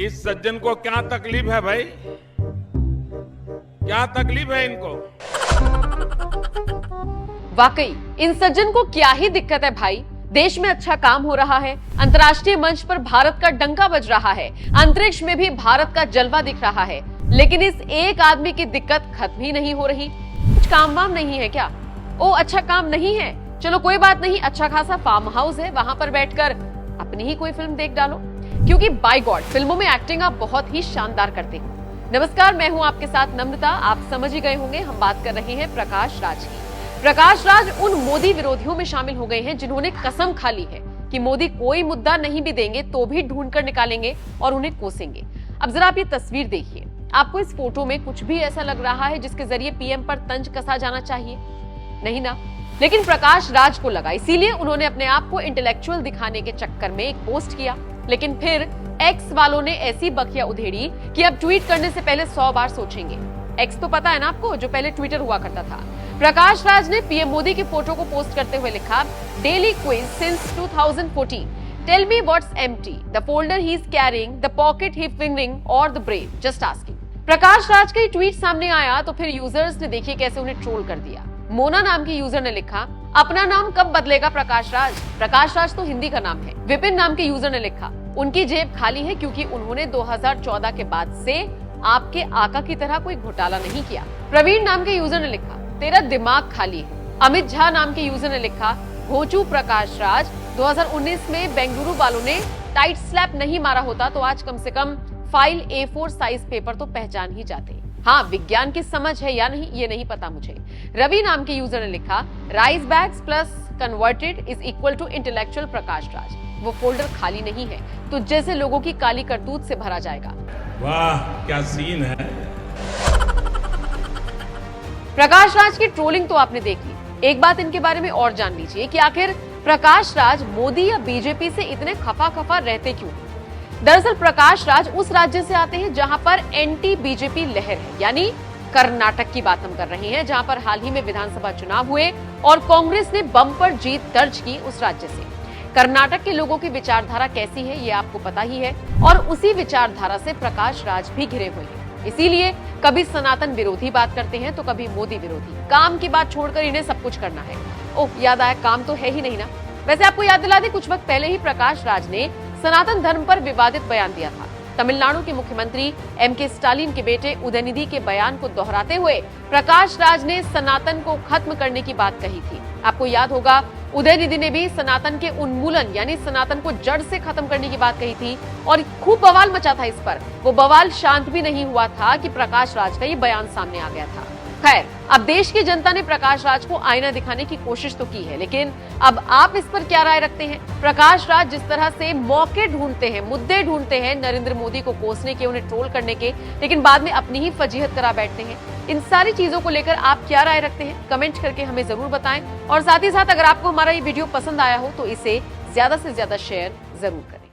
इस सज्जन को क्या तकलीफ है भाई? क्या तकलीफ है इनको? वाकई इन सज्जन को क्या ही दिक्कत है भाई। देश में अच्छा काम हो रहा है, अंतर्राष्ट्रीय मंच पर भारत का डंका बज रहा है, अंतरिक्ष में भी भारत का जलवा दिख रहा है, लेकिन इस एक आदमी की दिक्कत खत्म ही नहीं हो रही। कुछ काम वाम नहीं है क्या? ओ अच्छा काम नहीं है, चलो कोई बात नहीं, अच्छा खासा फार्म हाउस है, वहां पर बैठकर अपनी ही कोई फिल्म देख डालो, क्योंकि बाय गॉड फिल्मों में एक्टिंग आप बहुत ही शानदार करते हो। नमस्कार, मैं हूं आपके साथ नम्रता। आप समझ ही गए होंगे हम बात कर रहे हैं प्रकाश राज की। प्रकाश राज उन मोदी विरोधियों में शामिल हो गए हैं जिन्होंने कसम खा ली है कि मोदी कोई मुद्दा नहीं भी देंगे तो भी ढूंढ कर निकालेंगे और उन्हें कोसेंगे। अब जरा आप ये तस्वीर देखिए, आपको इस फोटो में कुछ भी ऐसा लग रहा है जिसके जरिए पीएम पर तंज कसा जाना चाहिए? नहीं ना। लेकिन प्रकाश राज को लगा, इसीलिए उन्होंने अपने आप को इंटेलेक्चुअल दिखाने के चक्कर में एक पोस्ट किया। लेकिन फिर एक्स वालों ने ऐसी बखिया उधेड़ी कि अब ट्वीट करने से पहले 100 बार सोचेंगे। एक्स तो पता है ना आपको, जो पहले ट्विटर हुआ करता था। प्रकाश राज ने पीएम मोदी की फोटो को पोस्ट करते हुए लिखा, daily quiz since 2014, tell me what's empty, the folder he is carrying, the pocket he fingering और the brain, just asking. Prakash Raj का ट्वीट सामने आया तो फिर यूजर्स ने देखिए कैसे उन्हें ट्रोल कर दिया। मोना नाम की यूजर ने लिखा, अपना नाम कब बदलेगा प्रकाश राज? प्रकाश राज तो हिंदी का नाम है। विपिन नाम के यूजर ने लिखा, उनकी जेब खाली है क्योंकि उन्होंने 2014 के बाद से आपके आका की तरह कोई घोटाला नहीं किया। प्रवीण नाम के यूजर ने लिखा, तेरा दिमाग खाली है। अमित झा नाम के यूजर ने लिखा, घोचू प्रकाश राज, 2019 में बेंगलुरु वालों ने टाइट स्लैप नहीं मारा होता तो आज कम से कम फाइल A4 साइज पेपर तो पहचान ही जाते। हाँ, विज्ञान की समझ है या नहीं ये नहीं पता मुझे। रवि नाम के यूजर ने लिखा, rice bags plus converted is equal to intellectual Prakash Raj. वो फोल्डर खाली नहीं है तो जैसे लोगों की काली करतूत से भरा जाएगा। वाह क्या सीन है। प्रकाश राज की ट्रोलिंग तो आपने देख ली, एक बात इनके बारे में और जान लीजिए कि आखिर प्रकाश राज मोदी या बीजेपी से इतने खफा खफा रहते क्यों? दरअसल प्रकाश राज उस राज्य से आते हैं जहां पर एंटी बीजेपी लहर है, यानी कर्नाटक की बात हम कर रहे हैं, जहां पर हाल ही में विधानसभा चुनाव हुए और कांग्रेस ने बम्पर जीत दर्ज की उस राज्य से। कर्नाटक के लोगों की विचारधारा कैसी है ये आपको पता ही है, और उसी विचारधारा से प्रकाश राज भी घिरे हुए हैं। इसीलिए कभी सनातन विरोधी बात करते हैं तो कभी मोदी विरोधी। काम की बात छोड़कर इन्हें सब कुछ करना है। ओह याद आया, काम तो है ही नहीं ना। वैसे आपको याद दिला दें, कुछ वक्त पहले ही प्रकाश राज ने सनातन धर्म पर विवादित बयान दिया था। तमिलनाडु के मुख्यमंत्री MK स्टालिन के बेटे उदयनिधि के बयान को दोहराते हुए प्रकाश राज ने सनातन को खत्म करने की बात कही थी। आपको याद होगा, उदयनिधि ने भी सनातन के उन्मूलन यानी सनातन को जड़ से खत्म करने की बात कही थी और खूब बवाल मचा था इस पर। वो बवाल शांत भी नहीं हुआ था कि प्रकाश राज का ये बयान सामने आ गया था। खैर, अब देश की जनता ने प्रकाश राज को आईना दिखाने की कोशिश तो की है, लेकिन अब आप इस पर क्या राय रखते हैं? प्रकाश राज जिस तरह से मौके ढूंढते हैं, मुद्दे ढूंढते हैं नरेंद्र मोदी को कोसने के, उन्हें ट्रोल करने के, लेकिन बाद में अपनी ही फजीहत करा बैठते हैं, इन सारी चीजों को लेकर आप क्या राय रखते हैं? कमेंट करके हमें जरूर बताएं। और साथ ही साथ अगर आपको हमारा ये वीडियो पसंद आया हो तो इसे ज्यादा से ज्यादा शेयर जरूर करें।